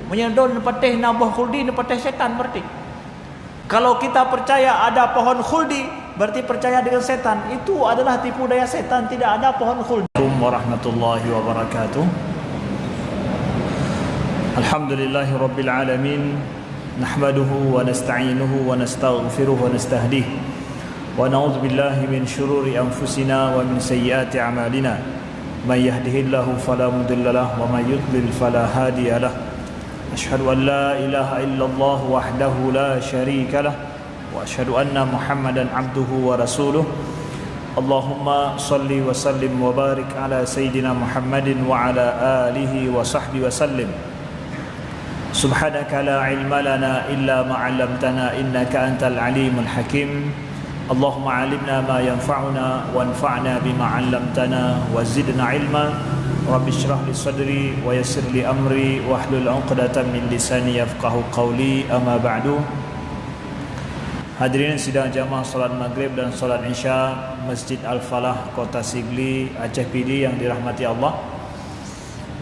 Menyedon nepatih nabah khuldi, nepatih setan berarti. Kalau kita percaya ada pohon khuldi, berarti percaya dengan setan. Itu adalah tipu daya setan, tidak ada pohon khuldi. Assalamualaikum warahmatullahi wabarakatuh. Alhamdulillahi rabbil alamin. Nahmaduhu wa nasta'inuhu wa nastaghfiruhu wa nastahdih. Wa na'udzu billahi min syururi anfusina wa min sayyiati a'malina. May yahdihillahu fala mudilla lahu wa may yudlil fala hadiya lahu. Asyhadu an la ilaha illallah wahdahu la syarika lah wa asyhadu anna Muhammadan abduhu wa rasuluh. Allahumma salli wa sallim wa barik ala sayyidina Muhammadin wa ala alihi wa sahbihi wa sallim. Subhanaka la ilma lana illa ma 'allamtana innaka antal alimul hakim. Allahumma 'allimna ma yanfa'una wanfa'na bima 'allamtana wa zidna ilma. Rabbi shrah li sadri wa yassir li amri wahlul 'uqdatam min lisani yafqahu qawli. Amma ba'du. Hadirin sidang jamaah salat maghrib dan salat isya Masjid Al-Falah Kota Sigli, Aceh PD yang dirahmati Allah.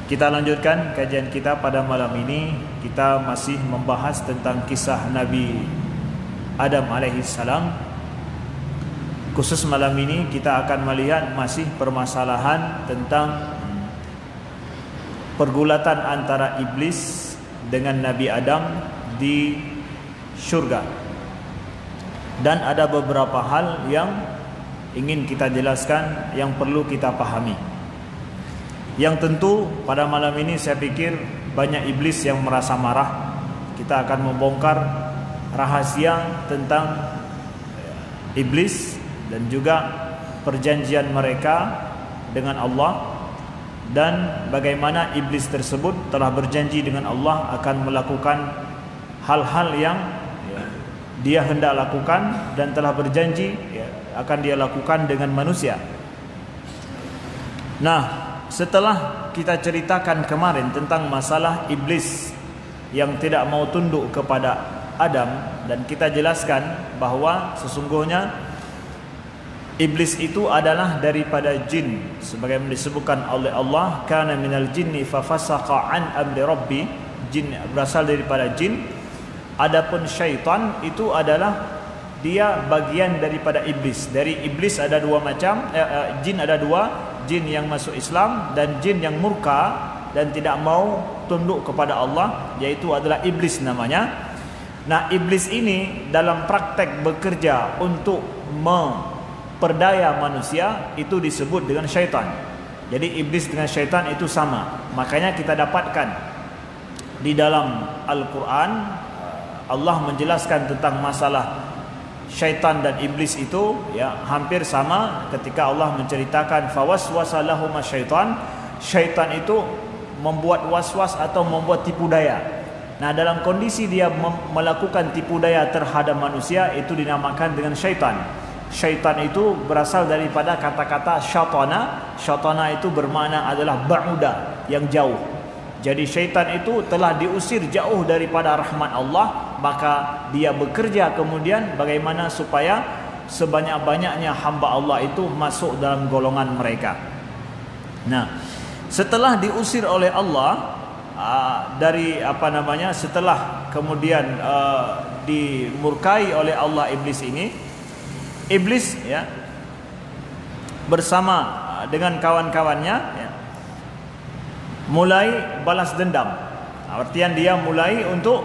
Kita lanjutkan kajian kita pada malam ini. Kita masih membahas tentang kisah Nabi Adam alaihissalam. Khusus malam ini kita akan melihat masih permasalahan tentang pergulatan antara iblis dengan Nabi Adam di syurga. Dan ada beberapa hal yang ingin kita jelaskan, yang perlu kita pahami. Yang tentu pada malam ini saya pikir banyak iblis yang merasa marah. Kita akan membongkar rahasia tentang iblis dan juga perjanjian mereka dengan Allah, dan bagaimana iblis tersebut telah berjanji dengan Allah akan melakukan hal-hal yang dia hendak lakukan dan telah berjanji akan dia lakukan dengan manusia. Nah, setelah kita ceritakan kemarin tentang masalah iblis yang tidak mau tunduk kepada Adam, dan kita jelaskan bahwa sesungguhnya iblis itu adalah daripada jin, sebagaimana disebutkan oleh Allah, kana minal jinni fafasaqa an amri rabbi. Jin berasal daripada jin. Adapun syaitan itu adalah dia bagian daripada iblis. Dari iblis ada dua macam, jin ada dua, jin yang masuk Islam dan jin yang murka dan tidak mau tunduk kepada Allah, yaitu adalah iblis namanya. Nah, iblis ini dalam praktek bekerja untuk memperdaya manusia itu disebut dengan syaitan. Jadi iblis dengan syaitan itu sama. Makanya kita dapatkan di dalam Al-Quran Allah menjelaskan tentang masalah syaitan dan iblis itu hampir sama ketika Allah menceritakan fawaswasa lahuma syaitan. Syaitan itu membuat waswas atau membuat tipu daya. Nah, dalam kondisi dia melakukan tipu daya terhadap manusia, itu dinamakan dengan syaitan. Syaitan itu berasal daripada kata-kata syatana. Syatana itu bermakna adalah ba'uda, yang jauh. Jadi syaitan itu telah diusir jauh daripada rahmat Allah, maka dia bekerja kemudian bagaimana supaya sebanyak-banyaknya hamba Allah itu masuk dalam golongan mereka. Nah, setelah diusir oleh Allah setelah kemudian dimurkai oleh Allah iblis ini, iblis bersama dengan kawan-kawannya mulai balas dendam. Artian dia mulai untuk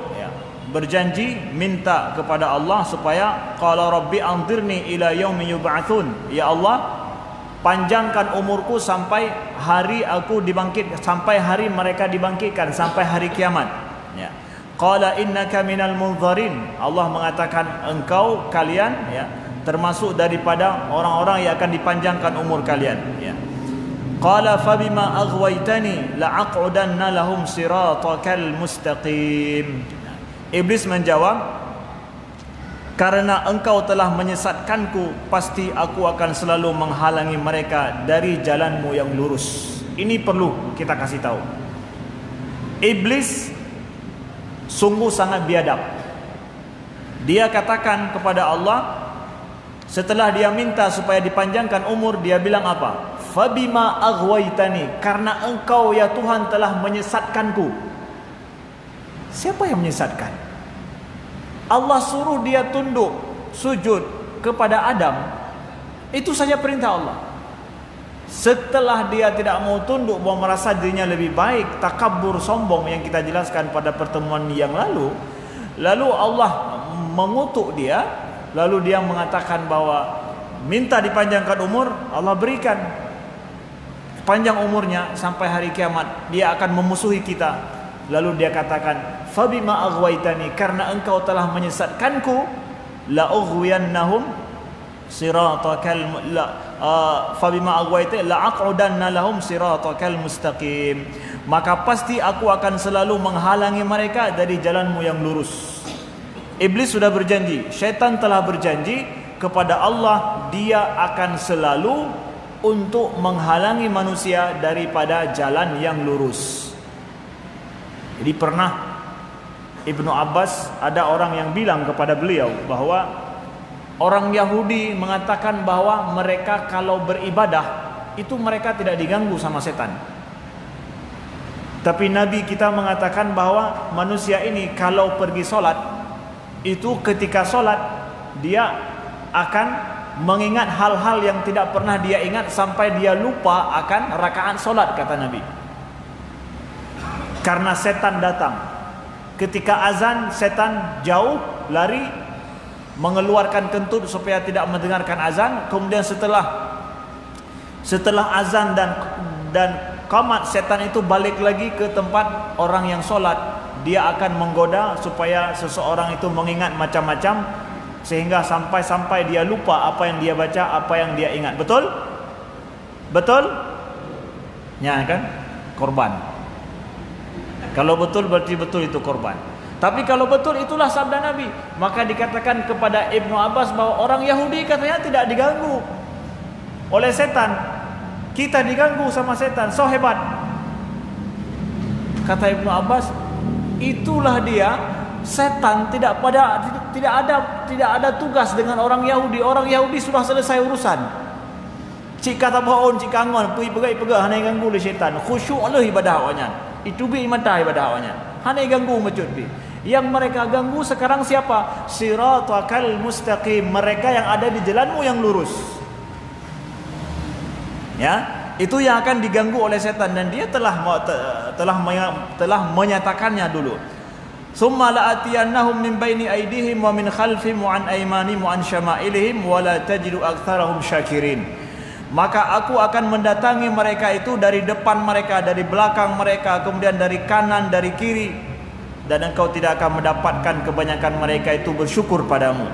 berjanji minta kepada Allah supaya qala rabbi anzirni ila yaumi yub'atsun. Ya Allah, panjangkan umurku sampai hari aku dibangkit, sampai hari mereka dibangkitkan, sampai hari kiamat. Qala innaka minal munzarin. Allah mengatakan engkau kalian termasuk daripada orang-orang yang akan dipanjangkan umur kalian. Qala fabima aghwaytani la'aq'udanna lahum siratakal mustaqim. Iblis menjawab, karena engkau telah menyesatkanku, pasti aku akan selalu menghalangi mereka dari jalanmu yang lurus. Ini perlu kita kasih tahu. Iblis sungguh sangat biadab. Dia katakan kepada Allah, setelah dia minta supaya dipanjangkan umur, dia bilang apa? Fabima aghwaytani, karena engkau ya Tuhan telah menyesatkanku. Siapa yang menyesatkan? Allah suruh dia tunduk sujud kepada Adam. Itu saja perintah Allah. Setelah dia tidak mau tunduk, mau merasa dirinya lebih baik, takabur, sombong yang kita jelaskan pada pertemuan yang lalu, lalu Allah mengutuk dia, lalu dia mengatakan bahwa minta dipanjangkan umur, Allah berikan panjang umurnya sampai hari kiamat. Dia akan memusuhi kita. Lalu dia katakan, fabima aghwaytani, karena engkau telah menyesatkanku, la ughwiyannahum siratakal fabima aghwaytani la aq'udanna lahum siratakal mustaqim, maka pasti aku akan selalu menghalangi mereka dari jalanmu yang lurus. Iblis sudah berjanji, syaitan telah berjanji kepada Allah, dia akan selalu untuk menghalangi manusia daripada jalan yang lurus. Jadi pernah Ibnu Abbas, ada orang yang bilang kepada beliau bahwa orang Yahudi mengatakan bahwa mereka kalau beribadah itu mereka tidak diganggu sama setan. Tapi Nabi kita mengatakan bahwa manusia ini kalau pergi sholat, itu ketika sholat dia akan mengingat hal-hal yang tidak pernah dia ingat sampai dia lupa akan rakaat sholat, kata Nabi. Karena setan datang. Ketika azan, setan jauh lari mengeluarkan kentut supaya tidak mendengarkan azan. Kemudian setelah azan dan qamat, setan itu balik lagi ke tempat orang yang sholat. Dia akan menggoda supaya seseorang itu mengingat macam-macam, sehingga sampai dia lupa apa yang dia baca, apa yang dia ingat. Betul? Betul? Ya kan? Korban. Kalau betul berarti betul itu korban. Tapi kalau betul itulah sabda Nabi. Maka dikatakan kepada Ibnu Abbas bahwa orang Yahudi katanya tidak diganggu oleh setan. Kita diganggu sama setan, so hebat. Kata Ibnu Abbas, itulah dia, setan tidak ada tugas dengan orang Yahudi. Orang Yahudi sudah selesai urusan. Cik kata baon, cik kangon, pegai hanai ganggu oleh setan. Khusyuk oleh ibadah awaknya. Itu bi mata ibadah awaknya. Hanai ganggu mecut bi. Yang mereka ganggu sekarang siapa? Siratakal mustaqim, mereka yang ada di jalanmu yang lurus. Ya, itu yang akan diganggu oleh setan, dan dia telah menyatakannya dulu. Summa la'atiyannahum min baini aydihim wa min khalfihim wa an aymanihim wa an syama'ilihim wa la tajidu aktsarahum syakirin. Maka aku akan mendatangi mereka itu dari depan mereka, dari belakang mereka, kemudian dari kanan, dari kiri, dan engkau tidak akan mendapatkan kebanyakan mereka itu bersyukur padamu,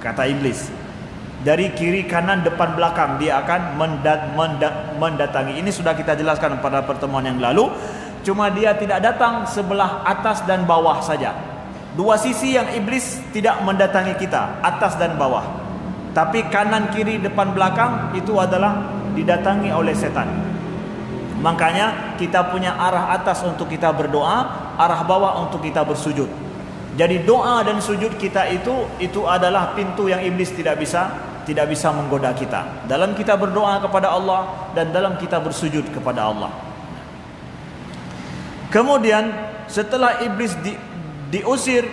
kata iblis. Dari kiri, kanan, depan, belakang dia akan mendatangi. Ini sudah kita jelaskan pada pertemuan yang lalu. Cuma dia tidak datang sebelah atas dan bawah saja. Dua sisi yang iblis tidak mendatangi kita, atas dan bawah. Tapi kanan, kiri, depan, belakang itu adalah didatangi oleh setan. Makanya kita punya arah atas untuk kita berdoa, arah bawah untuk kita bersujud. Jadi doa dan sujud kita itu adalah pintu yang iblis tidak bisa menggoda kita. Dalam kita berdoa kepada Allah dan dalam kita bersujud kepada Allah. Kemudian setelah iblis diusir,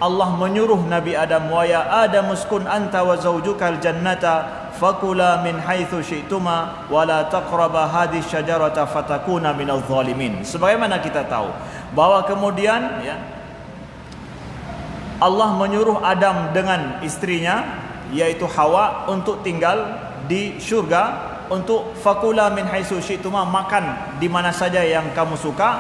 Allah menyuruh Nabi Adam, wa ya Adam uskun anta wa zawjukal jannata fakula min haitsu syi'tuma wa la taqraba hadhihi syajarata fatakuna minadh dhalimin. Sebagaimana kita tahu bahwa kemudian ya, Allah menyuruh Adam dengan istrinya yaitu Hawa untuk tinggal di syurga, untuk fakula min haitsu syi'tuma, makan di mana saja yang kamu suka,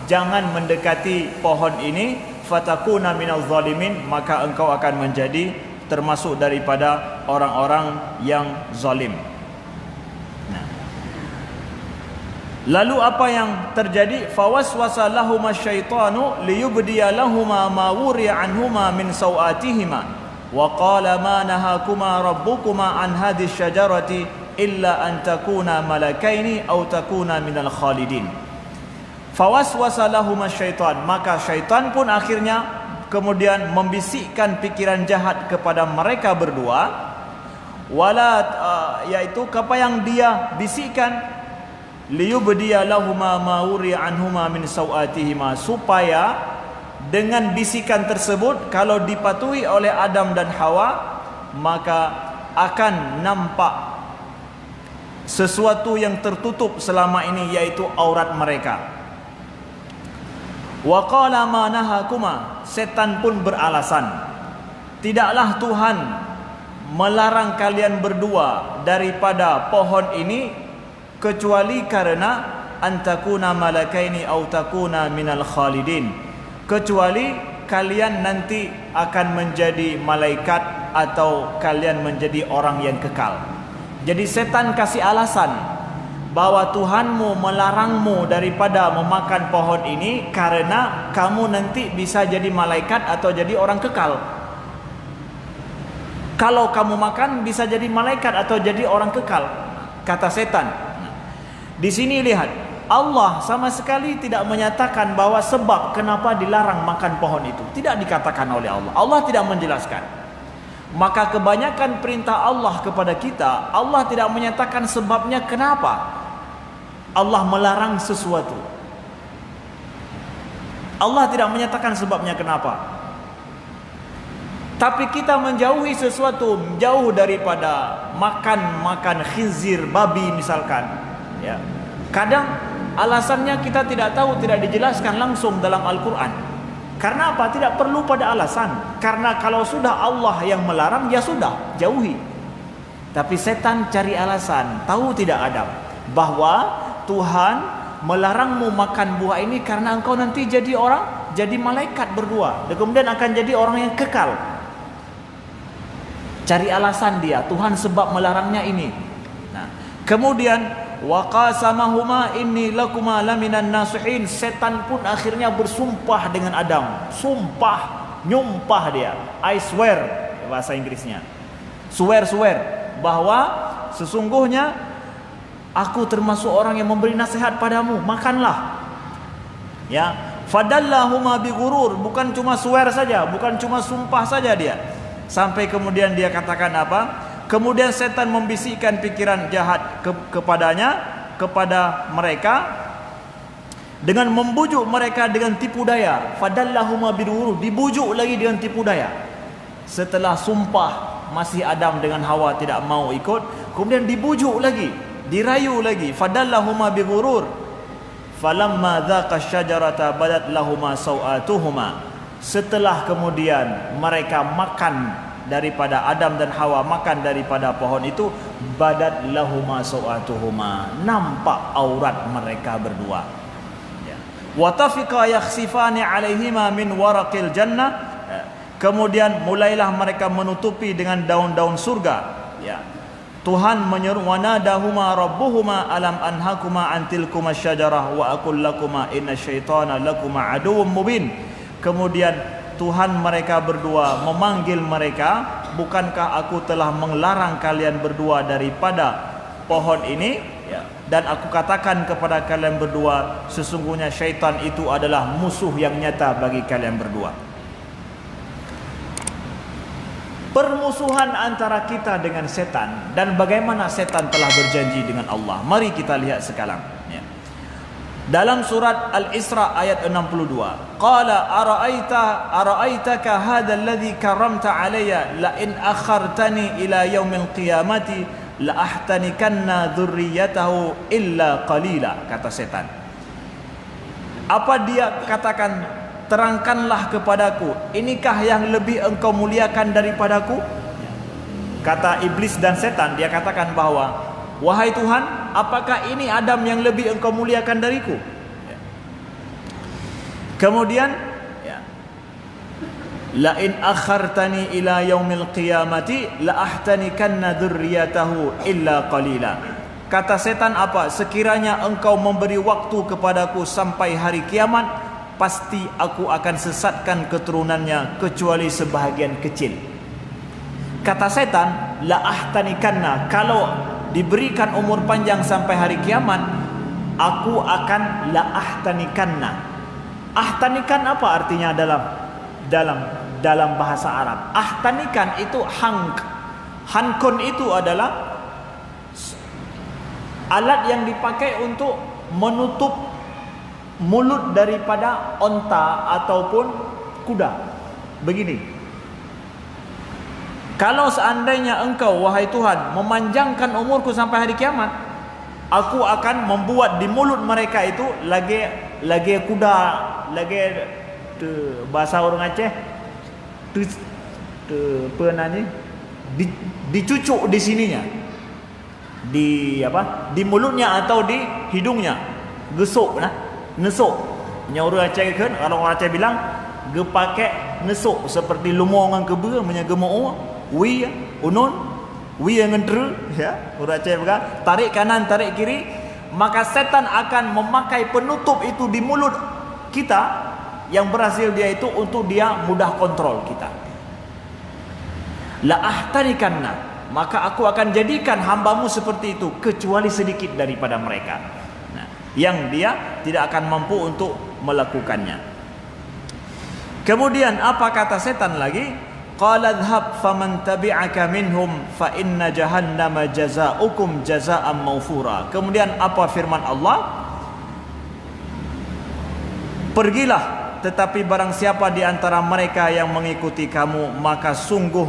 jangan mendekati pohon ini, fatakuna minal zalimin, maka engkau akan menjadi termasuk daripada orang-orang yang zalim. Lalu apa yang terjadi? Fawaswasa lahuma syaitanu liyubdiya lahuma ma wuriya anhuma min sawatihima wa qala ma nahakuma rabbukuma an hadhihi syajarati illa an takuna malakaini aw takuna minal khalidin. Fawaswasa lahuma syaitan, maka syaitan pun akhirnya kemudian membisikkan pikiran jahat kepada mereka berdua, yaitu apa yang dia bisikkan, liyubdiya lahuma ma wuriya anhuma min sawatihima, supaya dengan bisikan tersebut kalau dipatuhi oleh Adam dan Hawa, maka akan nampak sesuatu yang tertutup selama ini, yaitu aurat mereka. Wa qala ma nahakuma, setan pun beralasan, tidaklah Tuhan melarang kalian berdua daripada pohon ini kecuali karena antakuna malakaini au takuna minal khalidin, kecuali kalian nanti akan menjadi malaikat atau kalian menjadi orang yang kekal. Jadi setan kasih alasan bahwa Tuhanmu melarangmu daripada memakan pohon ini karena kamu nanti bisa jadi malaikat atau jadi orang kekal. Kalau kamu makan bisa jadi malaikat atau jadi orang kekal, kata setan. Di sini lihat, Allah sama sekali tidak menyatakan bahwa sebab kenapa dilarang makan pohon itu. Tidak dikatakan oleh Allah. Allah tidak menjelaskan. Maka kebanyakan perintah Allah kepada kita, Allah tidak menyatakan sebabnya kenapa Allah melarang sesuatu. Allah tidak menyatakan sebabnya kenapa. Tapi kita menjauhi sesuatu, jauh daripada makan khinzir, babi misalkan, ya. Kadang alasannya kita tidak tahu, tidak dijelaskan langsung dalam Al-Quran. Karena apa? Tidak perlu pada alasan. Karena kalau sudah Allah yang melarang, ya sudah, jauhi. Tapi setan cari alasan. Tahu tidak Adam bahwa Tuhan melarangmu makan buah ini karena engkau nanti jadi orang, jadi malaikat berdua, dan kemudian akan jadi orang yang kekal. Cari alasan dia, Tuhan sebab melarangnya ini. Nah, kemudian wa qasamahuma inni lakuma laminan nasihin, setan pun akhirnya bersumpah dengan Adam. Sumpah, nyumpah dia. I swear, bahasa Inggrisnya. Swear bahwa sesungguhnya aku termasuk orang yang memberi nasihat padamu, makanlah. Ya, fadallahuma bighurur, bukan cuma swear saja, bukan cuma sumpah saja dia. Sampai kemudian dia katakan apa? Kemudian setan membisikkan pikiran jahat kepada mereka dengan membujuk mereka dengan tipu daya. Fadallahuma bighurur, dibujuk lagi dengan tipu daya. Setelah sumpah masih Adam dengan Hawa tidak mau ikut, kemudian dibujuk lagi, dirayu lagi. Fadallahuma bighurur falamma dhaqa syajarata badat lahuma sawatuhuma. Setelah kemudian mereka makan daripada Adam dan Hawa, makan daripada pohon itu, badat lahuma sawatuhuma, nampak aurat mereka berdua. Wa tafiqa yakhsifani alaihima min waraqil jannah. Kemudian mulailah mereka menutupi dengan daun-daun surga. Ya. Tuhan menyeru, wa nadahuma rabbuhuma alam anhakuma antilkuma syajarah wa aqul lakuma inna syaitana lakuma aduwwum mubin. Kemudian Tuhan mereka berdua memanggil mereka, bukankah aku telah melarang kalian berdua daripada pohon ini? Ya. Dan aku katakan kepada kalian berdua, sesungguhnya syaitan itu adalah musuh yang nyata bagi kalian berdua. Permusuhan antara kita dengan setan dan bagaimana setan telah berjanji dengan Allah. Mari kita lihat sekarang. Ya. Dalam surat Al-Isra ayat 62, qala ara'aitaka hadha alladhi karamta alayya la in akhartani ila yaumil qiyamati la ahtanikanna dzurriyyatahu illa qalila, kata setan. Apa dia katakan? Terangkanlah kepadaku, inikah yang lebih engkau muliakan daripadaku? Kata iblis dan setan, dia katakan bahwa, wahai Tuhan, apakah ini Adam yang lebih engkau muliakan dariku? Kemudian la in akhartani ila yaumil qiyamati la ahtanikanna dzurriyyatahu illa qalila. Kata setan apa? Sekiranya engkau memberi waktu kepadaku sampai hari kiamat, pasti aku akan sesatkan keturunannya kecuali sebahagian kecil. Kata setan, la ahtanikanna, kalau diberikan umur panjang sampai hari kiamat, aku akan la ahtanikanna. Ahtanikan apa artinya dalam bahasa Arab? Ahtanikan itu hank. Hankun itu adalah alat yang dipakai untuk menutup mulut daripada onta ataupun kuda. Begini, kalau seandainya engkau wahai Tuhan memanjangkan umurku sampai hari kiamat, aku akan membuat di mulut mereka itu lagi kuda, lagi bahasa orang Aceh apa namanya, dicucuk di sininya, di apa, di mulutnya atau di hidungnya, gesuk nah, nesuk. Orang Aceh kan, kalau orang Aceh bilang ge pakai nesuk seperti lumur dengan kebe menyagemo wi unun wi dengan dru ya. Orang Aceh bilang tarik kanan tarik kiri, maka setan akan memakai penutup itu di mulut kita yang berhasil dia itu untuk dia mudah kontrol kita. La ahtarikanna, maka aku akan jadikan hambamu seperti itu kecuali sedikit daripada mereka, nah, yang dia tidak akan mampu untuk melakukannya. Kemudian apa kata setan lagi? Qala dhhab faman tabi'aka minhum fa inna jahannama jazaa'ukum jazaa'an maufura. Kemudian apa firman Allah? Pergilah, tetapi barang siapa di antara mereka yang mengikuti kamu, maka sungguh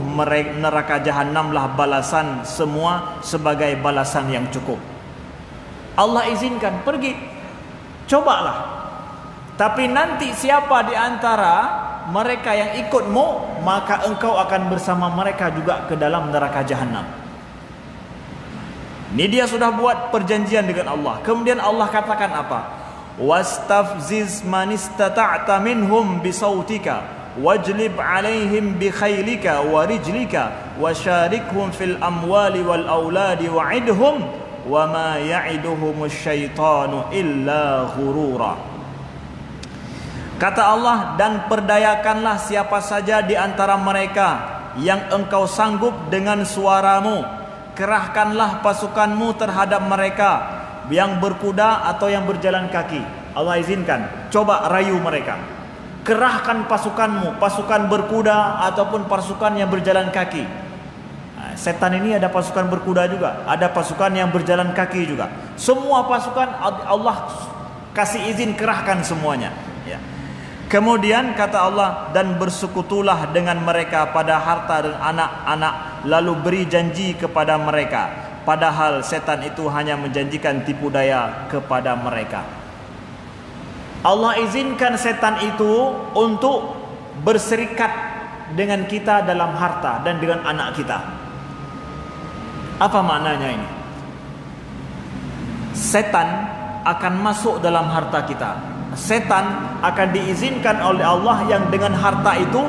neraka jahanamlah balasan semua sebagai balasan yang cukup. Allah izinkan pergi, cobalah. Tapi nanti siapa di antara mereka yang ikutmu, maka engkau akan bersama mereka juga ke dalam neraka jahanam. Ini dia sudah buat perjanjian dengan Allah. Kemudian Allah katakan apa? Wastafziz man istata'ta minhum bisautika wajlib alaihim bikhailika wa rijlika wasyarikhum fil amwali wal auladi wa'idhum wa ma ya'iduhumus syaitanu illa ghurura. Kata Allah, dan perdayakanlah siapa saja di antara mereka yang engkau sanggup dengan suaramu. Kerahkanlah pasukanmu terhadap mereka yang berkuda atau yang berjalan kaki. Allah izinkan, coba rayu mereka. Kerahkan pasukanmu, pasukan berkuda ataupun pasukan yang berjalan kaki. Nah, setan ini ada pasukan berkuda juga, ada pasukan yang berjalan kaki juga. Semua pasukan Allah kasih izin kerahkan semuanya, ya. Kemudian kata Allah, dan bersekutulah dengan mereka pada harta dan anak-anak, lalu beri janji kepada mereka, padahal setan itu hanya menjanjikan tipu daya kepada mereka. Allah izinkan setan itu untuk berserikat dengan kita dalam harta dan dengan anak kita. Apa maknanya ini? Setan akan masuk dalam harta kita. Setan akan diizinkan oleh Allah yang dengan harta itu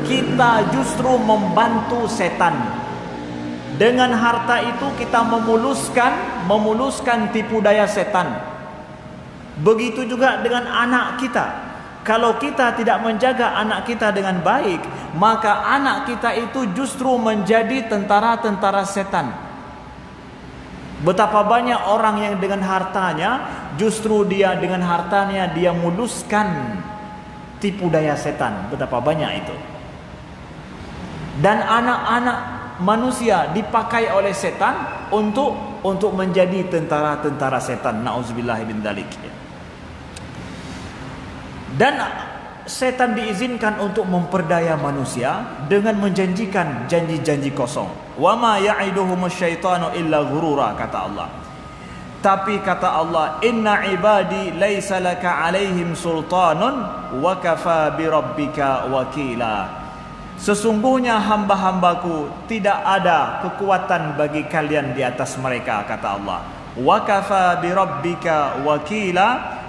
kita justru membantu setan. Dengan harta itu kita memuluskan tipu daya setan. Begitu juga dengan anak kita. Kalau kita tidak menjaga anak kita dengan baik, maka anak kita itu justru menjadi tentara-tentara setan. Betapa banyak orang yang dengan hartanya, justru dia dengan hartanya dia muluskan tipu daya setan. Betapa banyak itu. Dan anak-anak manusia dipakai oleh setan untuk menjadi tentara-tentara setan. Nauzubillahi min dzalik. Dan setan diizinkan untuk memperdaya manusia dengan menjanjikan janji-janji kosong. Wa ma ya'iduhumus syaitanu illa ghurura, kata Allah. Tapi kata Allah, inna ibadi laisa laka alaihim sultanun wa kafa bi rabbika wakila. Sesungguhnya hamba-hambaku tidak ada kekuatan bagi kalian di atas mereka, kata Allah. Wa kafa bi rabbika wakila,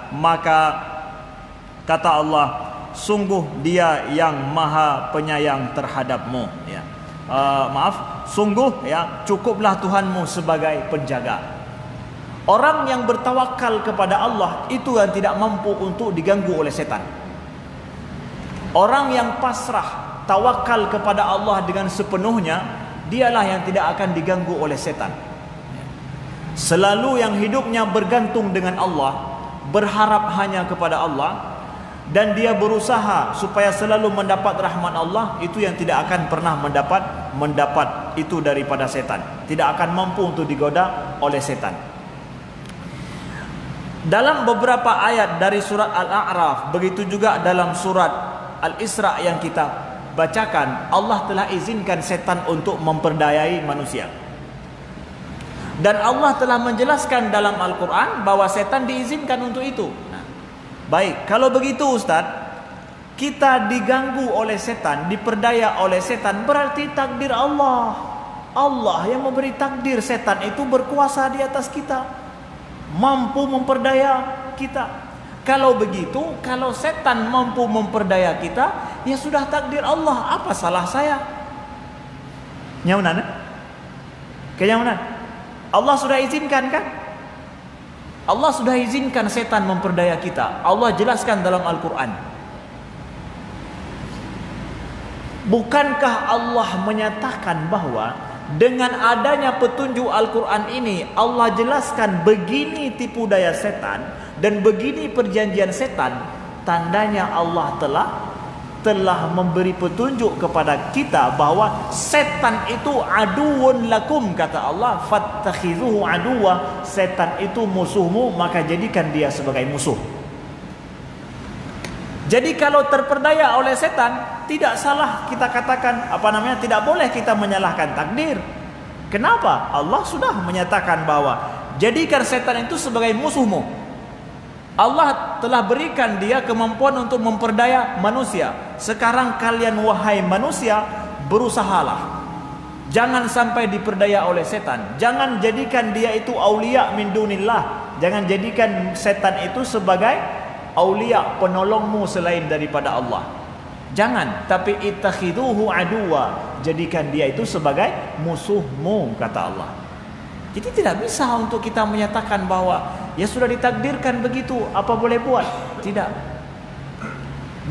maka kata Allah, sungguh dia yang maha penyayang terhadapmu, ya. Sungguh ya, cukuplah Tuhanmu sebagai penjaga. Orang yang bertawakal kepada Allah itu yang tidak mampu untuk diganggu oleh setan. Orang yang pasrah tawakal kepada Allah dengan sepenuhnya, dialah yang tidak akan diganggu oleh setan. Selalu yang hidupnya bergantung dengan Allah, berharap hanya kepada Allah, dan dia berusaha supaya selalu mendapat rahmat Allah, itu yang tidak akan pernah mendapat itu daripada setan. Tidak akan mampu untuk digoda oleh setan. Dalam beberapa ayat dari surat Al-A'raf, begitu juga dalam surat Al-Isra yang kita bacakan, Allah telah izinkan setan untuk memperdayai manusia. Dan Allah telah menjelaskan dalam Al-Quran bahwa setan diizinkan untuk itu. Nah, baik, kalau begitu Ustaz, kita diganggu oleh setan, diperdaya oleh setan, berarti takdir Allah. Allah yang memberi takdir. Setan itu berkuasa di atas kita, mampu memperdaya kita. Kalau begitu, kalau setan mampu memperdaya kita, ya sudah takdir Allah. Apa salah saya? Nyaunan? Kenyaunan? Allah sudah izinkan kan? Allah sudah izinkan setan memperdaya kita. Allah jelaskan dalam Al-Quran. Bukankah Allah menyatakan bahwa dengan adanya petunjuk Al-Quran ini, Allah jelaskan begini tipu daya setan dan begini perjanjian setan. Tandanya Allah telah memberi petunjuk kepada kita bahwa setan itu aduun lakum, kata Allah, fattakhidhuhu aduwa. Setan itu musuhmu, maka jadikan dia sebagai musuh. Jadi kalau terperdaya oleh setan, tidak salah kita katakan tidak boleh kita menyalahkan takdir. Kenapa? Allah sudah menyatakan bahwa jadikan setan itu sebagai musuhmu. Allah telah berikan dia kemampuan untuk memperdaya manusia. Sekarang kalian wahai manusia, berusahalah jangan sampai diperdaya oleh setan. Jangan jadikan dia itu aulia min dunillah. Jangan jadikan setan itu sebagai aulia, penolongmu selain daripada Allah. Jangan, tapi ittakhiduhu aduwa, jadikan dia itu sebagai musuhmu, kata Allah. Jadi tidak bisa untuk kita menyatakan bahwa ya sudah ditakdirkan begitu, apa boleh buat? Tidak.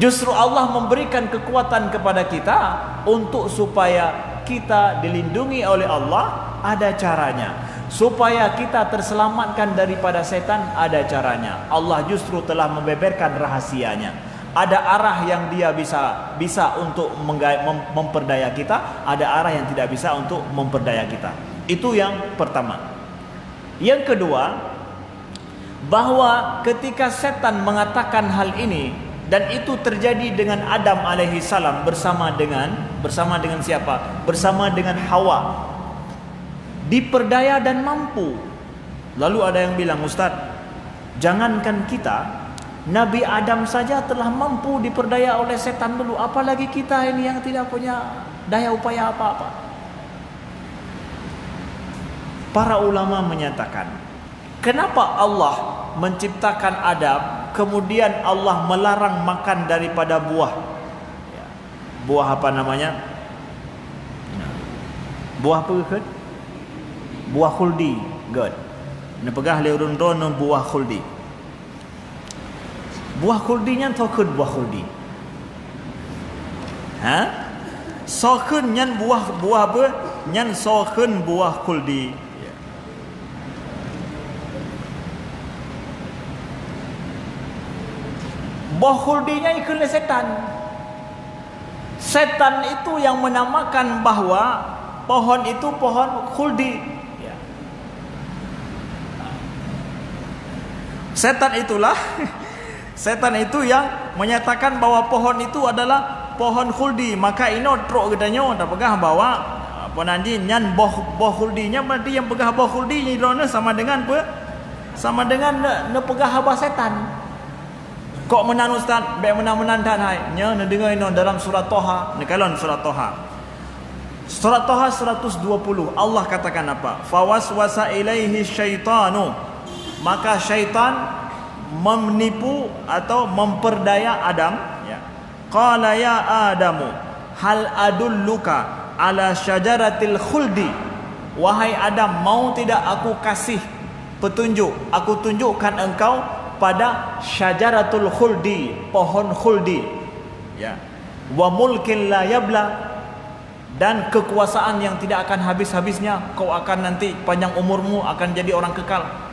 Justru Allah memberikan kekuatan kepada kita untuk supaya kita dilindungi oleh Allah, ada caranya. Supaya kita terselamatkan daripada setan, ada caranya. Allah justru telah membeberkan rahasianya. Ada arah yang dia bisa untuk memperdaya kita, ada arah yang tidak bisa untuk memperdaya kita. Itu yang pertama. Yang kedua, bahwa ketika setan mengatakan hal ini, dan itu terjadi dengan Adam alaihi salam bersama dengan siapa? Bersama dengan Hawa. Diperdaya dan mampu. Lalu ada yang bilang, Ustaz, jangankan kita, Nabi Adam saja telah mampu diperdaya oleh setan dulu, apalagi kita ini yang tidak punya daya upaya apa-apa. Para ulama menyatakan, kenapa Allah menciptakan Adam, kemudian Allah melarang makan daripada buah? Buah apa namanya? Buah apa ke? Buah khuldi. Good. Nak pegah le urun-urun buah khuldi. Buah khuldinya tokun buah khuldi. Ha? Sokun nyan buah apa? Nyan sokun buah khuldi. Buah khuldinya ikut setan. Setan itu yang menamakan bahwa pohon itu pohon khuldi. Setan itu yang menyatakan bahwa pohon itu adalah pohon khuldi. Maka ino trok gedanya tak pegah bawa apa nanti nyan boh khuldinya, berarti yang pegah boh khuldi ni sama dengan ne pegah haba setan. Kok menan Ustaz? Baik menan dan hai. Nya ne dengar ino dalam surah Toha. Ne kalon surah Toha. Surah Toha 120. Allah katakan apa? Fawaswasa ilaihi syaitanu. Maka syaitan menipu atau memperdaya Adam, ya. Qala ya Adamu hal adulluka ala syajaratil khuldi. Wahai Adam, mau tidak aku kasih petunjuk, aku tunjukkan engkau pada syajaratul khuldi, pohon khuldi, ya. Wa mulkin la yabla, dan kekuasaan yang tidak akan habis-habisnya. Kau akan nanti panjang umurmu, akan jadi orang kekal.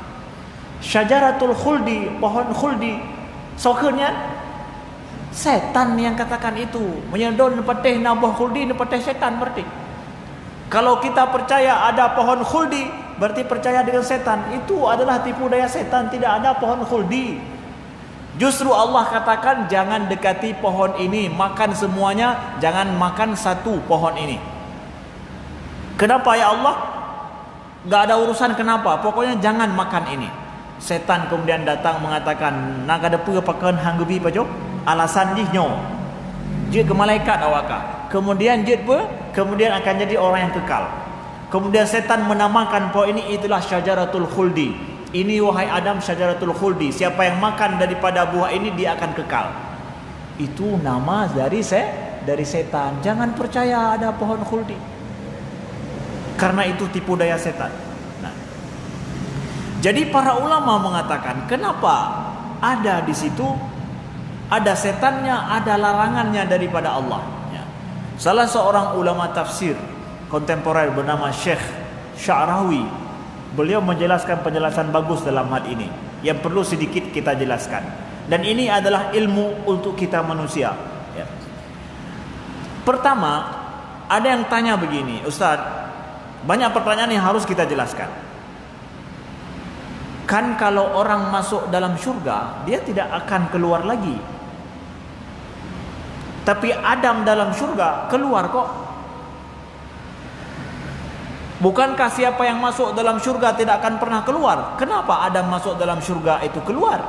Syajaratul khuldi, pohon khuldi. Sokernya setan yang katakan itu. Menyedon nepatih nabah khuldi, nepatih setan berarti. Kalau kita percaya ada pohon khuldi, berarti percaya dengan setan. Itu adalah tipu daya setan. Tidak ada pohon khuldi. Justru Allah katakan jangan dekati pohon ini, makan semuanya, jangan makan satu pohon ini. Kenapa ya Allah? Gak ada urusan kenapa, pokoknya jangan makan ini. Setan kemudian datang mengatakan, nak ada apa pakan hanggubi pajo? Alasan dia ke malaikat awaka. Kemudian kemudian akan jadi orang yang kekal. Kemudian setan menamakan pohon ini itulah syajaratul khuldi. Ini wahai Adam syajaratul khuldi. Siapa yang makan daripada buah ini dia akan kekal. Itu nama dari setan. Jangan percaya ada pohon khuldi. Karena itu tipu daya setan. Nah, jadi para ulama mengatakan kenapa ada di situ ada setannya, ada larangannya daripada Allah. Ya. Salah seorang ulama tafsir kontemporer bernama Syekh Sya'rawi, beliau menjelaskan penjelasan bagus dalam hal ini yang perlu sedikit kita jelaskan. Dan ini adalah ilmu untuk kita manusia. Ya. Pertama, ada yang tanya begini, Ustaz, banyak pertanyaan yang harus kita jelaskan. Kan kalau orang masuk dalam surga, dia tidak akan keluar lagi. Tapi Adam dalam surga keluar kok. Bukankah siapa yang masuk dalam surga tidak akan pernah keluar? Kenapa Adam masuk dalam surga itu keluar?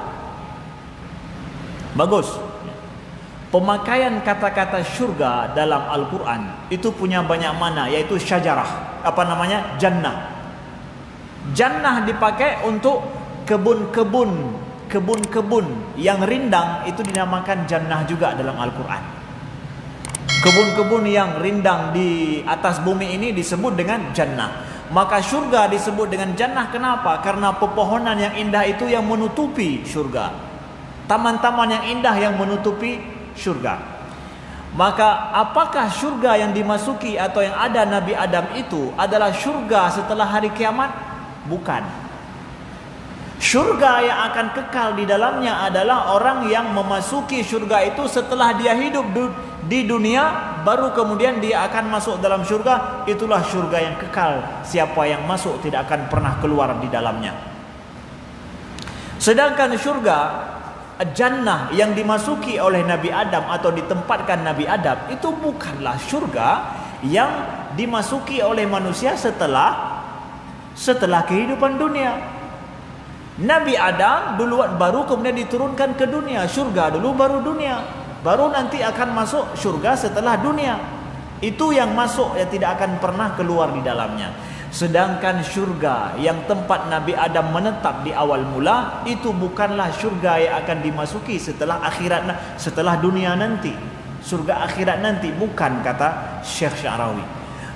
Bagus. Pemakaian kata-kata surga dalam Al-Quran itu punya banyak makna, yaitu syajarah. Apa namanya? Jannah. Jannah dipakai untuk kebun-kebun yang rindang, itu dinamakan jannah juga dalam Al-Quran. Kebun-kebun yang rindang di atas bumi ini disebut dengan jannah. Maka surga disebut dengan jannah. Kenapa? Karena pepohonan yang indah itu yang menutupi surga. Taman-taman yang indah yang menutupi surga. Maka apakah surga yang dimasuki atau yang ada Nabi Adam itu adalah surga setelah hari kiamat? Bukan. Surga yang akan kekal di dalamnya adalah orang yang memasuki surga itu setelah dia hidup di dunia, baru kemudian dia akan masuk dalam surga. Itulah surga yang kekal. Siapa yang masuk tidak akan pernah keluar di dalamnya. Sedangkan surga jannah yang dimasuki oleh Nabi Adam atau ditempatkan Nabi Adam itu bukanlah surga yang dimasuki oleh manusia setelah kehidupan dunia. Nabi Adam duluan baru kemudian diturunkan ke dunia. Surga dulu baru dunia. Baru nanti akan masuk surga setelah dunia. Itu yang masuk, yang tidak akan pernah keluar di dalamnya. Sedangkan surga yang tempat Nabi Adam menetap di awal mula, itu bukanlah surga yang akan dimasuki setelah akhirat, setelah dunia nanti. Surga akhirat nanti, bukan, kata Syekh Sya'rawi.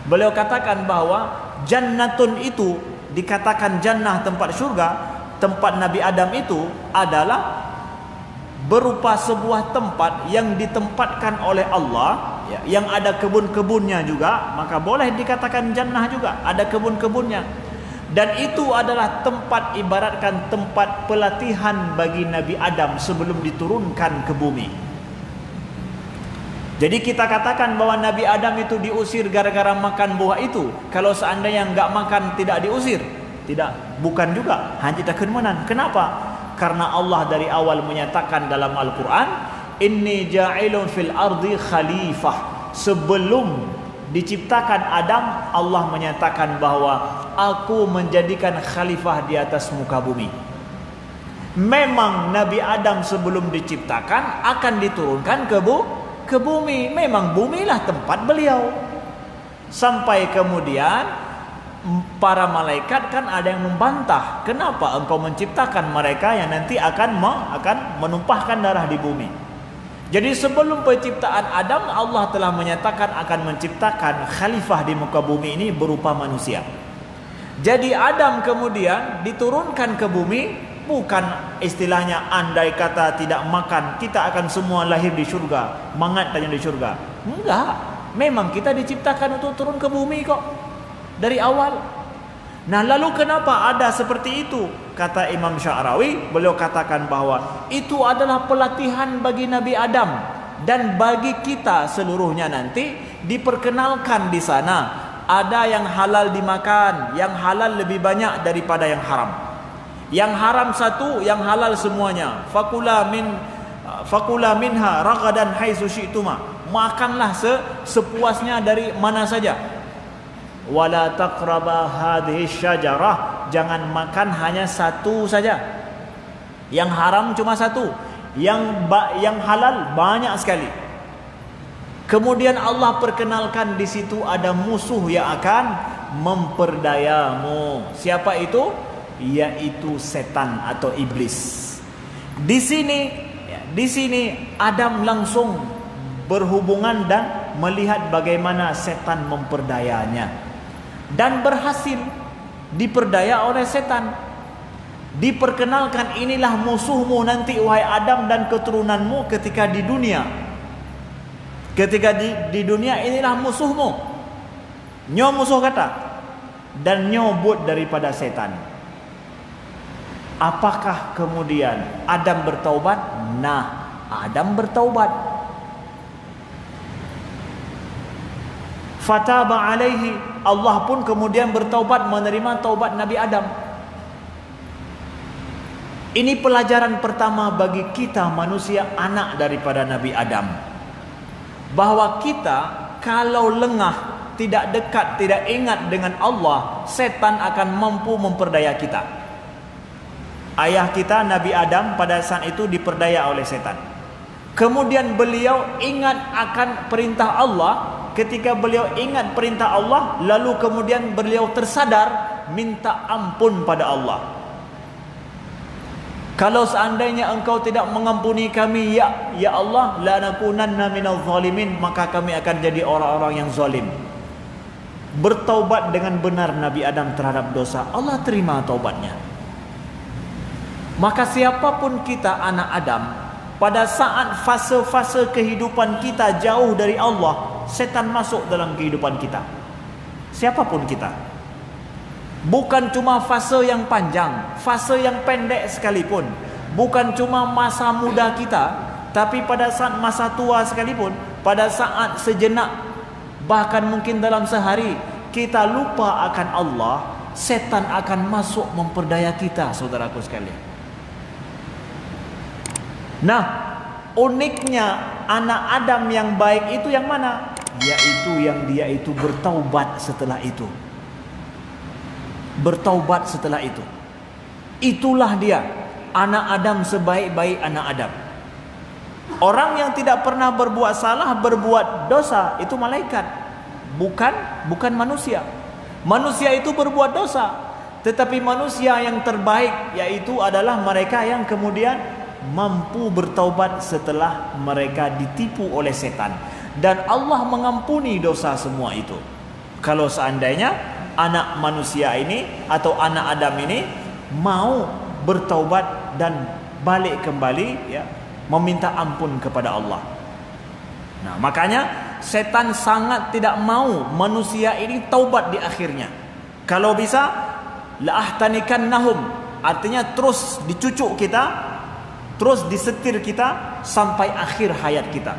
Beliau katakan bahwa jannatun itu, dikatakan jannah tempat surga, tempat Nabi Adam itu adalah berupa sebuah tempat yang ditempatkan oleh Allah, ya, yang ada kebun-kebunnya juga, maka boleh dikatakan jannah juga, ada kebun-kebunnya. Dan itu adalah tempat, ibaratkan tempat pelatihan bagi Nabi Adam sebelum diturunkan ke bumi. Jadi kita katakan bahwa Nabi Adam itu diusir gara-gara makan buah itu. Kalau seandainya enggak makan tidak diusir, tidak, bukan juga, hanya tak kemenan. Kenapa? Karena Allah dari awal menyatakan dalam Al-Quran, Inni ja'ilun fil ardi khalifah. Sebelum diciptakan Adam, Allah menyatakan bahwa aku menjadikan khalifah di atas muka bumi. Memang Nabi Adam sebelum diciptakan akan diturunkan ke bumi. Memang bumilah tempat beliau. Sampai kemudian para malaikat kan ada yang membantah, kenapa engkau menciptakan mereka yang nanti akan menumpahkan darah di bumi. Jadi sebelum penciptaan Adam, Allah telah menyatakan akan menciptakan khalifah di muka bumi ini berupa manusia. Jadi Adam kemudian diturunkan ke bumi, bukan istilahnya andai kata tidak makan kita akan semua lahir di surga, mangat tanya di surga. Enggak, memang kita diciptakan untuk turun ke bumi kok dari awal. Nah, lalu kenapa ada seperti itu? Kata Imam Sya'rawi, beliau katakan bahwa itu adalah pelatihan bagi Nabi Adam dan bagi kita seluruhnya nanti diperkenalkan di sana ada yang halal dimakan, yang halal lebih banyak daripada yang haram. Yang haram satu, yang halal semuanya. Fakula minha ragadan haitsu syi'tuma. Makanlah sepuasnya dari mana saja. Wala taqraba hadhihi syajarah. Jangan makan hanya satu saja. Yang haram cuma satu, yang halal banyak sekali. Kemudian Allah perkenalkan di situ ada musuh yang akan memperdayamu. Siapa itu? Yaitu setan atau iblis. Di sini Adam langsung berhubungan dan melihat bagaimana setan memperdayanya, dan berhasil diperdaya oleh setan. Diperkenalkan, inilah musuhmu nanti wahai Adam dan keturunanmu ketika di dunia. Ketika di dunia inilah musuhmu. Nyo musuh kata, dan nyo but daripada setan. Apakah kemudian Adam bertaubat? Nah, Adam bertaubat. Fataba alaihi, Allah pun kemudian bertaubat, menerima taubat Nabi Adam. Ini pelajaran pertama bagi kita manusia anak daripada Nabi Adam. Bahwa kita kalau lengah, tidak dekat, tidak ingat dengan Allah, setan akan mampu memperdaya kita. Ayah kita Nabi Adam pada saat itu diperdaya oleh setan. Kemudian beliau ingat akan perintah Allah. Ketika beliau ingat perintah Allah, lalu kemudian beliau tersadar minta ampun pada Allah. Kalau seandainya engkau tidak mengampuni kami, ya Allah, la nakunanna minal zalimin, maka kami akan jadi orang-orang yang zalim. Bertaubat dengan benar Nabi Adam terhadap dosa, Allah terima taubatnya. Maka siapapun kita anak Adam, pada saat fase-fase kehidupan kita jauh dari Allah, setan masuk dalam kehidupan kita. Siapapun kita. Bukan cuma fase yang panjang, fase yang pendek sekalipun. Bukan cuma masa muda kita, tapi pada saat masa tua sekalipun, pada saat sejenak, bahkan mungkin dalam sehari, kita lupa akan Allah, setan akan masuk memperdaya kita, saudaraku sekalian. Nah, uniknya anak Adam yang baik itu yang mana? Yaitu yang dia itu bertaubat setelah itu. Bertaubat setelah itu. Itulah dia, anak Adam sebaik-baik anak Adam. Orang yang tidak pernah berbuat salah, berbuat dosa, itu malaikat, bukan manusia. Manusia itu berbuat dosa, tetapi manusia yang terbaik yaitu adalah mereka yang kemudian mampu bertaubat setelah mereka ditipu oleh setan, dan Allah mengampuni dosa semua itu. Kalau seandainya anak manusia ini atau anak Adam ini mau bertaubat dan balik kembali, ya, meminta ampun kepada Allah. Nah, makanya setan sangat tidak mau manusia ini taubat di akhirnya. Kalau bisa la'ahtanikannahum, artinya terus dicucuk kita, terus disetir kita sampai akhir hayat kita.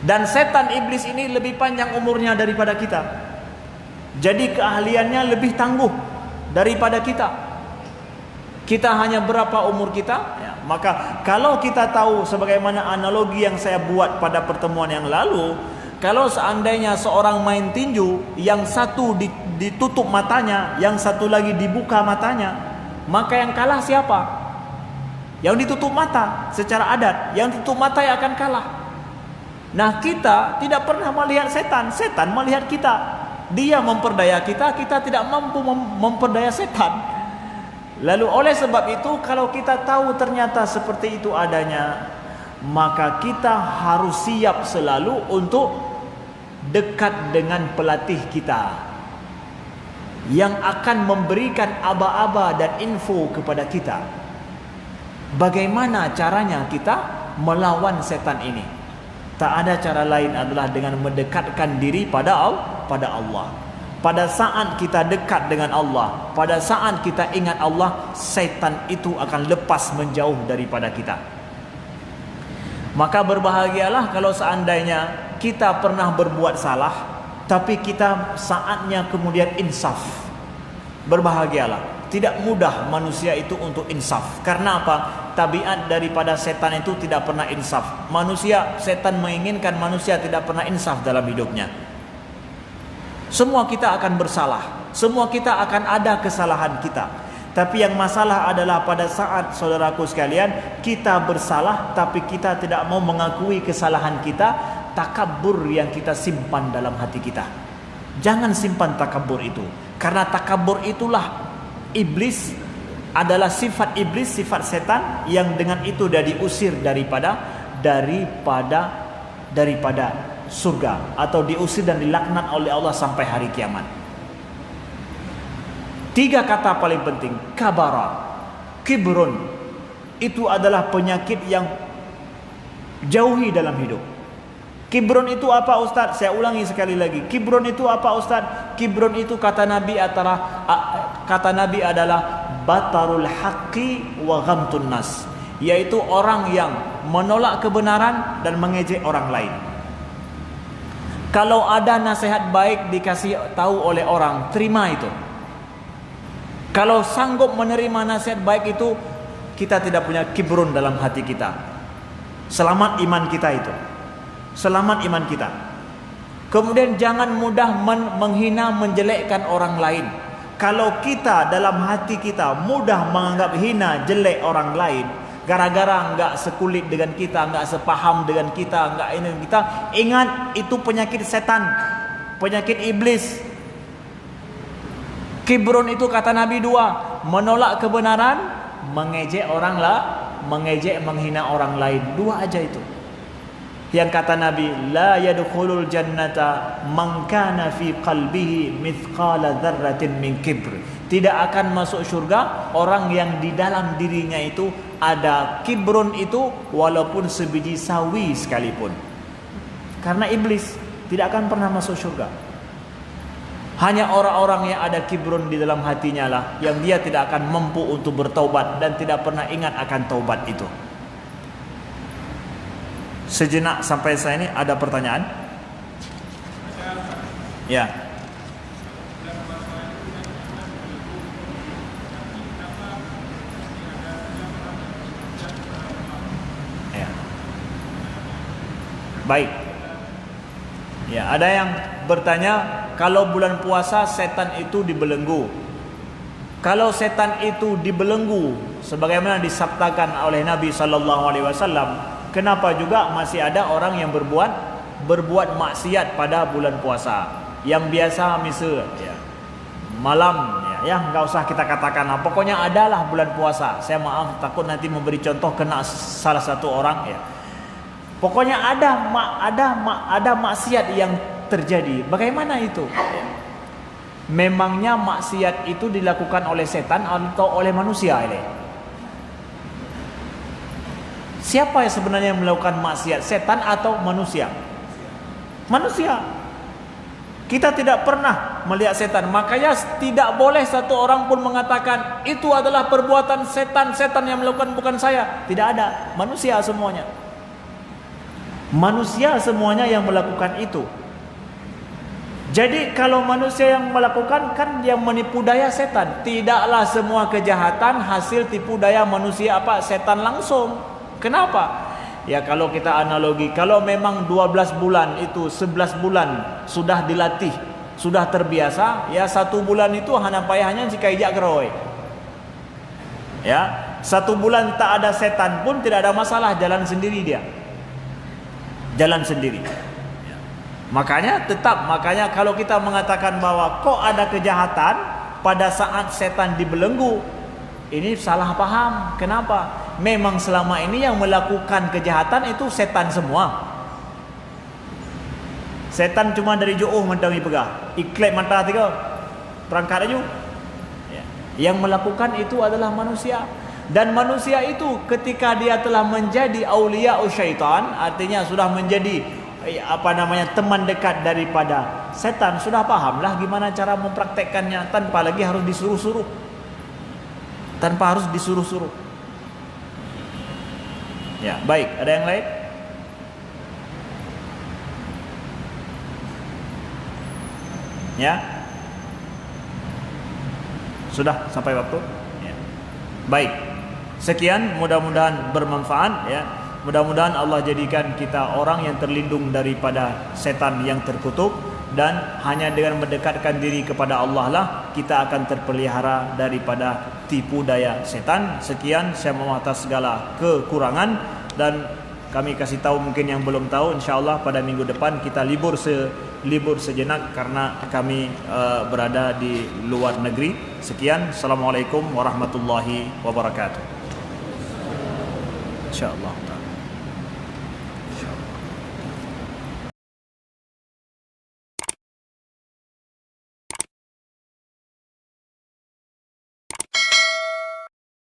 Dan setan iblis ini lebih panjang umurnya daripada kita. Jadi keahliannya lebih tangguh daripada kita. Kita hanya berapa umur kita, ya, maka kalau kita tahu sebagaimana analogi yang saya buat pada pertemuan yang lalu, kalau seandainya seorang main tinju, yang satu ditutup matanya, yang satu lagi dibuka matanya, maka yang kalah siapa? Yang ditutup mata. Secara adat, yang tutup mata yang akan kalah. Nah, kita tidak pernah melihat setan, setan melihat kita. Dia memperdaya kita, kita tidak mampu memperdaya setan. Lalu oleh sebab itu, kalau kita tahu ternyata seperti itu adanya, maka kita harus siap selalu untuk dekat dengan pelatih kita, yang akan memberikan aba-aba dan info kepada kita. Bagaimana caranya kita melawan setan ini? Tak ada cara lain adalah dengan mendekatkan diri pada Allah. Pada saat kita dekat dengan Allah, pada saat kita ingat Allah, setan itu akan lepas menjauh daripada kita. Maka berbahagialah kalau seandainya kita pernah berbuat salah, Tapi kita saatnya kemudian insaf. Berbahagialah. Tidak mudah manusia itu untuk insaf. Karena apa? Tabiat daripada setan itu tidak pernah insaf. Setan menginginkan manusia tidak pernah insaf dalam hidupnya. Semua kita akan bersalah. Semua kita akan ada kesalahan kita. Tapi yang masalah adalah pada saat saudaraku sekalian, kita bersalah tapi kita tidak mau mengakui kesalahan kita, takabur yang kita simpan dalam hati kita. Jangan simpan takabur itu. Karena takabur itulah iblis, adalah sifat iblis, sifat setan yang dengan itu sudah diusir daripada surga, atau diusir dan dilaknat oleh Allah sampai hari kiamat. 3 kata paling penting. Kabara, kibrun, itu adalah penyakit yang jauhi dalam hidup. Kibrun itu apa Ustaz? Saya ulangi sekali lagi. Kibrun itu apa Ustaz? Kibrun itu kata Nabi adalah batarul haqqi wa ghamtun nas, yaitu orang yang menolak kebenaran dan mengejek orang lain. Kalau ada nasihat baik dikasih tahu oleh orang, terima itu. Kalau sanggup menerima nasihat baik itu, kita tidak punya kibrun dalam hati kita. Selamat iman kita itu. Selamat iman kita. Kemudian jangan mudah menghina, menjelekkan orang lain. Kalau kita dalam hati kita mudah menganggap hina, jelek orang lain, gara-gara enggak sekulit dengan kita, enggak sepaham dengan kita, enggak ini kita, ingat itu penyakit setan, penyakit iblis. Kibrun itu kata Nabi 2, menolak kebenaran, mengejek menghina orang lain. 2 aja itu. Yang kata Nabi, la yadkhulul jannata man kana fi qalbihi mithqala dzarratin min kibr. Tidak akan masuk surga orang yang di dalam dirinya itu ada kibrun itu, walaupun sebiji sawi sekalipun. Karena iblis tidak akan pernah masuk surga. Hanya orang-orang yang ada kibrun di dalam hatinya lah yang dia tidak akan mampu untuk bertaubat dan tidak pernah ingat akan taubat itu. Sejenak sampai saya ini ada pertanyaan? Ya. Ya. Baik. Ya, ada yang bertanya, kalau bulan puasa setan itu dibelenggu. Kalau setan itu dibelenggu sebagaimana disabdakan oleh Nabi sallallahu alaihi wasallam, kenapa juga masih ada orang yang berbuat maksiat pada bulan puasa? Yang biasa misal ya, malam ya enggak usah kita katakan lah. Pokoknya adalah bulan puasa. Saya maaf takut nanti memberi contoh kena salah satu orang ya. Pokoknya ada maksiat yang terjadi. Bagaimana itu? Memangnya maksiat itu dilakukan oleh setan atau oleh manusia ini? Siapa yang sebenarnya melakukan maksiat? Setan atau manusia? Manusia. Kita tidak pernah melihat setan. Makanya tidak boleh satu orang pun mengatakan itu adalah perbuatan setan. Setan yang melakukan, bukan saya. Tidak ada. Manusia semuanya. Manusia semuanya yang melakukan itu. Jadi kalau manusia yang melakukan, kan yang menipu daya setan. Tidaklah semua kejahatan hasil tipu daya manusia setan langsung. Kenapa? Ya kalau kita analogi, kalau memang 12 bulan itu 11 bulan sudah dilatih, sudah terbiasa, ya 1 bulan itu hanya payahnya jika ijak geroi. Ya, 1 bulan tak ada setan pun tidak ada masalah, jalan sendiri dia. Jalan sendiri. Makanya kalau kita mengatakan bahwa kok ada kejahatan pada saat setan dibelenggu, ini salah paham. Kenapa? Memang selama ini yang melakukan kejahatan itu setan semua. Setan cuma dari jauh mendangi pegah, iklep mata tiga, perangkat aja. Yang melakukan itu adalah manusia. Dan manusia itu ketika dia telah menjadi aulia syaitan, artinya sudah menjadi teman dekat daripada setan, sudah pahamlah gimana cara mempraktekkannya tanpa lagi harus disuruh-suruh. Tanpa harus disuruh-suruh. Ya, baik. Ada yang lain? Ya. Sudah sampai waktu? Ya. Baik. Sekian, mudah-mudahan bermanfaat ya. Mudah-mudahan Allah jadikan kita orang yang terlindung daripada setan yang terkutuk, dan hanya dengan mendekatkan diri kepada Allah lah kita akan terpelihara daripada tipu daya setan. Sekian, saya mohon atas segala kekurangan, dan kami kasih tahu mungkin yang belum tahu, insyaallah pada minggu depan kita libur sejenak karena kami berada di luar negeri. Sekian, assalamualaikum warahmatullahi wabarakatuh. Insyaallah.